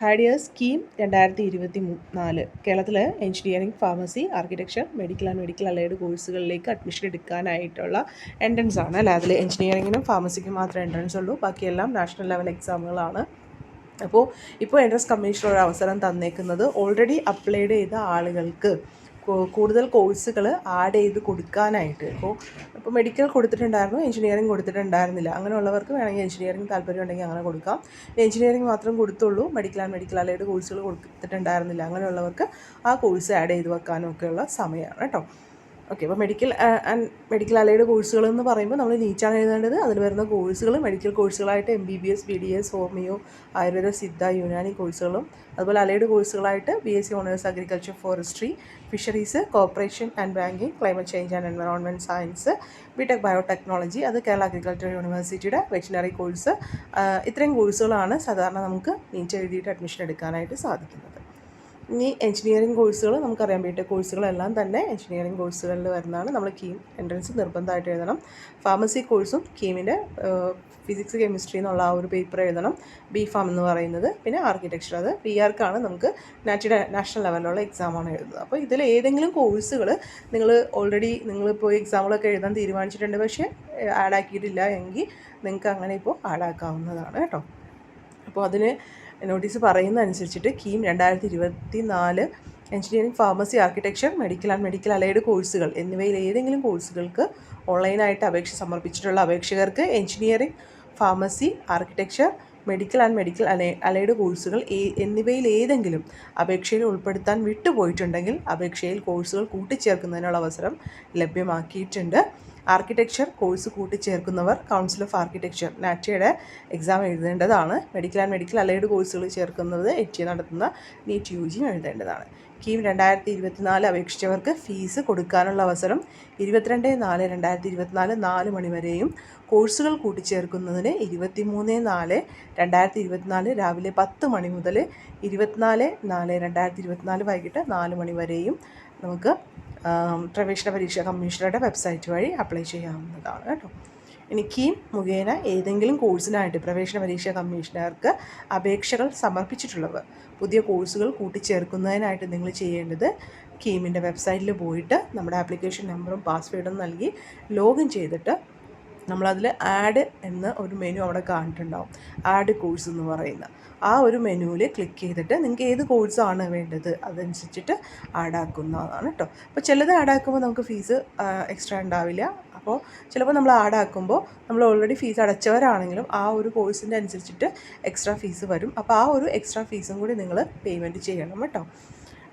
ഹാഡിയ scheme 2024 കേരളത്തിൽ engineering, pharmacy, architecture, medical and medical allied കോഴ്സുകളിലേക്ക് admission എടുക്കാനായിട്ടുള്ള entrance ആണ് അല്ലേ. അതിൽ എഞ്ചിനീയറിങ്ങിനും ഫാർമസിക്കും മാത്രമേ എൻട്രൻസ് ഉള്ളൂ, ബാക്കിയെല്ലാം നാഷണൽ ലെവൽ എക്സാമുകളാണ്. ഇപ്പോൾ എൻട്രൻസ് കമ്മീഷൻ ഒരു അവസരം തന്നേക്കുന്നത് ഓൾറെഡി അപ്ലൈഡ് ചെയ്ത ആളുകൾക്ക് കൂടുതൽ കോഴ്സുകൾ ആഡ് ചെയ്ത് കൊടുക്കാനായിട്ട്. ഇപ്പോൾ മെഡിക്കൽ കൊടുത്തിട്ടുണ്ടായിരുന്നു, എഞ്ചിനീയറിംഗ് കൊടുത്തിട്ടുണ്ടായിരുന്നില്ല. അങ്ങനെയുള്ളവർക്ക് വേണമെങ്കിൽ എഞ്ചിനീയറിംഗ് താല്പര്യം ഉണ്ടെങ്കിൽ അങ്ങനെ കൊടുക്കാം. എഞ്ചിനീയറിംഗ് മാത്രം കൊടുത്തുള്ളൂ, മെഡിക്കൽ ആൻഡ് മെഡിക്കൽ അലൈഡ് കോഴ്സുകൾ കൊടുത്തിട്ടുണ്ടായിരുന്നില്ല, അങ്ങനെയുള്ളവർക്ക് ആ കോഴ്സ് ആഡ് ചെയ്ത് വെക്കാനും ഒക്കെയുള്ള സമയമാണ് കേട്ടോ. ഓക്കെ, അപ്പോൾ മെഡിക്കൽ ആൻഡ് മെഡിക്കൽ അലൈഡ് കോഴ്സുകൾ എന്ന് പറയുമ്പോൾ നമ്മൾ നീറ്റാണ് എഴുതേണ്ടത്. അതിൽ വരുന്ന കോഴ്സുകൾ മെഡിക്കൽ കോഴ്സുകളായിട്ട് MBBS, BDS, homeo, Ayurveda, Siddha, Unani കോഴ്സുകളും, അതുപോലെ അലൈഡ് കോഴ്സുകളായിട്ട് BSc honours agriculture, forestry, fisheries, corporation and banking, climate change and environment science, BTech biotechnology, അത് കേരള അഗ്രികൾച്ചർ യൂണിവേഴ്സിറ്റിയുടെ വെറ്റിനറി കോഴ്സ്. ഇത്രയും കോഴ്സുകളാണ് സാധാരണ നമുക്ക് നീറ്റ് എഴുതിയിട്ട് അഡ്മിഷൻ എടുക്കാനായിട്ട് സാധിക്കുന്നത്. ഇനി എഞ്ചിനീയറിംഗ് കോഴ്സുകൾ നമുക്കറിയാം, BTech കോഴ്സുകളെല്ലാം തന്നെ എഞ്ചിനീയറിംഗ് കോഴ്സുകളിൽ വരുന്നതാണ്. നമ്മൾ കീം എൻട്രൻസ് നിർബന്ധമായിട്ട് എഴുതണം. ഫാർമസി കോഴ്സും കീമിൻ്റെ ഫിസിക്സ്, കെമിസ്ട്രി എന്നുള്ള ആ ഒരു പേപ്പർ എഴുതണം. BPharm എന്ന് പറയുന്നത്. പിന്നെ ആർക്കിടെക്ചർ, അത് PRക്കാണ് നമുക്ക് നാഷണൽ ലെവലിലുള്ള എക്സാമാണ് എഴുതുന്നത്. അപ്പോൾ ഇതിൽ ഏതെങ്കിലും കോഴ്സുകൾ നിങ്ങളിപ്പോൾ എക്സാമുകളൊക്കെ എഴുതാൻ തീരുമാനിച്ചിട്ടുണ്ട്, പക്ഷേ ആഡാക്കിയിട്ടില്ല എങ്കിൽ നിങ്ങൾക്ക് അങ്ങനെ ഇപ്പോൾ ആഡാക്കാവുന്നതാണ് കേട്ടോ. അപ്പോൾ അതിന് നോട്ടീസ് പറയുന്ന അനുസരിച്ചിട്ട് KEAM 2024 engineering, pharmacy, architecture, medical and medical allied കോഴ്സുകൾ എന്നിവയിൽ ഏതെങ്കിലും കോഴ്സുകൾക്ക് ഓൺലൈനായിട്ട് അപേക്ഷ സമർപ്പിച്ചിട്ടുള്ള അപേക്ഷകർക്ക് engineering, pharmacy, architecture, medical and medical allied കോഴ്സുകൾ എന്നിവയിൽ ഏതെങ്കിലും അപേക്ഷയിൽ ഉൾപ്പെടുത്താൻ വിട്ടുപോയിട്ടുണ്ടെങ്കിൽ അപേക്ഷയിൽ കോഴ്സുകൾ കൂട്ടിച്ചേർക്കുന്നതിനുള്ള അവസരം ലഭ്യമാക്കിയിട്ടുണ്ട്. ആർക്കിടെക്ചർ കോഴ്സ് കൂട്ടിച്ചേർക്കുന്നവർ കൗൺസിൽ ഓഫ് ആർക്കിടെക്ചർ നാറ്റയുടെ എക്സാം എഴുതേണ്ടതാണ്. മെഡിക്കൽ ആൻഡ് മെഡിക്കൽ അലൈഡ് കോഴ്സുകൾ ചേർക്കുന്നത് HE നടത്തുന്ന നീറ്റ് UG എഴുതേണ്ടതാണ്. കീം 2024 അപേക്ഷിച്ചവർക്ക് ഫീസ് കൊടുക്കാനുള്ള അവസരം 22/4/2024 4 മണി വരെയും, കോഴ്സുകൾ കൂട്ടിച്ചേർക്കുന്നതിന് 23/4/2024 രാവിലെ 10 മണി മുതൽ 24/4/2024 വൈകിട്ട് 4 മണി വരെയും നമുക്ക് പ്രവേശന പരീക്ഷാ കമ്മീഷണറുടെ വെബ്സൈറ്റ് വഴി അപ്ലൈ ചെയ്യാവുന്നതാണ് കേട്ടോ. ഇനി കീം മുഖേന ഏതെങ്കിലും കോഴ്സിനായിട്ട് പ്രവേശന പരീക്ഷാ കമ്മീഷണർക്ക് അപേക്ഷകൾ സമർപ്പിച്ചിട്ടുള്ളവർ പുതിയ കോഴ്സുകൾ കൂട്ടിച്ചേർക്കുന്നതിനായിട്ട് നിങ്ങൾ ചെയ്യേണ്ടത് കീമിൻ്റെ വെബ്സൈറ്റിൽ പോയിട്ട് നമ്മുടെ ആപ്ലിക്കേഷൻ നമ്പറും പാസ്വേഡും നൽകി ലോഗിൻ ചെയ്തിട്ട് നമ്മളതിൽ ആഡ് എന്ന ഒരു മെനു അവിടെ കാണിട്ടുണ്ടാവും, ആഡ് കോഴ്സ് എന്ന് പറയുന്ന ആ ഒരു മെനുവിൽ ക്ലിക്ക് ചെയ്തിട്ട് നിങ്ങൾക്ക് ഏത് കോഴ്സാണ് വേണ്ടത് അതനുസരിച്ചിട്ട് ആഡാക്കുന്നതാണ് കേട്ടോ. അപ്പോൾ ചിലത് ആഡാക്കുമ്പോൾ നമുക്ക് ഫീസ് എക്സ്ട്രാ ഉണ്ടാവില്ല. അപ്പോൾ ചിലപ്പോൾ നമ്മൾ ആഡാക്കുമ്പോൾ നമ്മൾ ഓൾറെഡി ഫീസ് അടച്ചവരാണെങ്കിലും ആ ഒരു കോഴ്സിൻ്റെ അനുസരിച്ചിട്ട് എക്സ്ട്രാ ഫീസ് വരും. അപ്പോൾ ആ ഒരു എക്സ്ട്രാ ഫീസും കൂടി നിങ്ങൾ പേയ്മെൻറ്റ് ചെയ്യണം കേട്ടോ.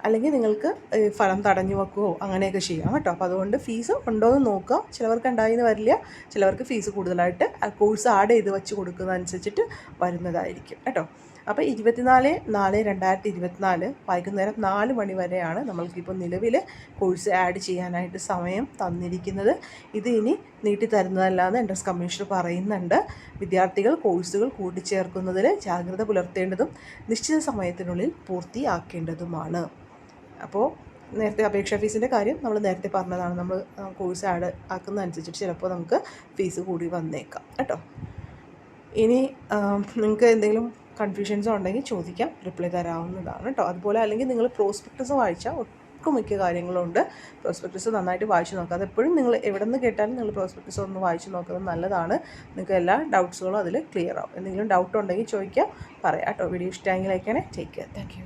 അല്ലെങ്കിൽ നിങ്ങൾക്ക് ഫലം തടഞ്ഞു വെക്കുകയോ അങ്ങനെയൊക്കെ ചെയ്യാം കേട്ടോ. അപ്പോൾ അതുകൊണ്ട് ഫീസ് ഉണ്ടോ എന്ന് നോക്കുക. ചിലവർക്ക് ഉണ്ടായിന്ന് വരില്ല, ചിലവർക്ക് ഫീസ് കൂടുതലായിട്ട് കോഴ്സ് ആഡ് ചെയ്ത് വെച്ച് കൊടുക്കുന്നതനുസരിച്ചിട്ട് വരുന്നതായിരിക്കും കേട്ടോ. അപ്പോൾ 24/4/2024 വൈകുന്നേരം 4 മണി വരെയാണ് നമ്മൾക്കിപ്പോൾ നിലവിൽ കോഴ്സ് ആഡ് ചെയ്യാനായിട്ട് സമയം തന്നിരിക്കുന്നത്. ഇത് ഇനി നീട്ടി തരുന്നതല്ലാന്ന് എൻട്രൻസ് കമ്മീഷണർ പറയുന്നുണ്ട്. വിദ്യാർത്ഥികൾ കോഴ്സുകൾ കൂട്ടിച്ചേർക്കുന്നതിൽ ജാഗ്രത പുലർത്തേണ്ടതും നിശ്ചിത സമയത്തിനുള്ളിൽ പൂർത്തിയാക്കേണ്ടതുമാണ്. അപ്പോൾ നേരത്തെ അപേക്ഷാ ഫീസിൻ്റെ കാര്യം നമ്മൾ നേരത്തെ പറഞ്ഞതാണ്. നമ്മൾ കോഴ്സ് ആഡ് ആക്കുന്നതനുസരിച്ചിട്ട് ചിലപ്പോൾ നമുക്ക് ഫീസ് കൂടി വന്നേക്കാം കേട്ടോ. ഇനി നിങ്ങൾക്ക് എന്തെങ്കിലും കൺഫ്യൂഷൻസോ ഉണ്ടെങ്കിൽ ചോദിക്കാം, റിപ്ലൈ തരാവുന്നതാണ് കേട്ടോ. അതുപോലെ അല്ലെങ്കിൽ നിങ്ങൾ പ്രോസ്പെക്ടസ് വായിച്ചാൽ ഒട്ടുമിക്ക കാര്യങ്ങളുണ്ട്. പ്രോസ്പെക്ടസ് നന്നായിട്ട് വായിച്ച് നോക്കുക. അതെപ്പോഴും നിങ്ങൾ എവിടെ നിന്ന് കേട്ടാലും നിങ്ങൾ പ്രോസ്പെക്ടസ് ഒന്ന് വായിച്ച് നോക്കുന്നത് നല്ലതാണ്. നിങ്ങൾക്ക് എല്ലാ ഡൗട്ട്സുകളും അതിൽ ക്ലിയർ ആവും. എന്തെങ്കിലും ഡൗട്ട് ഉണ്ടെങ്കിൽ ചോദിക്കാം, പറയാം കേട്ടോ. വീഡിയോ ഇഷ്ടമെങ്കിൽ അയക്കണേ. Take care. Thank U.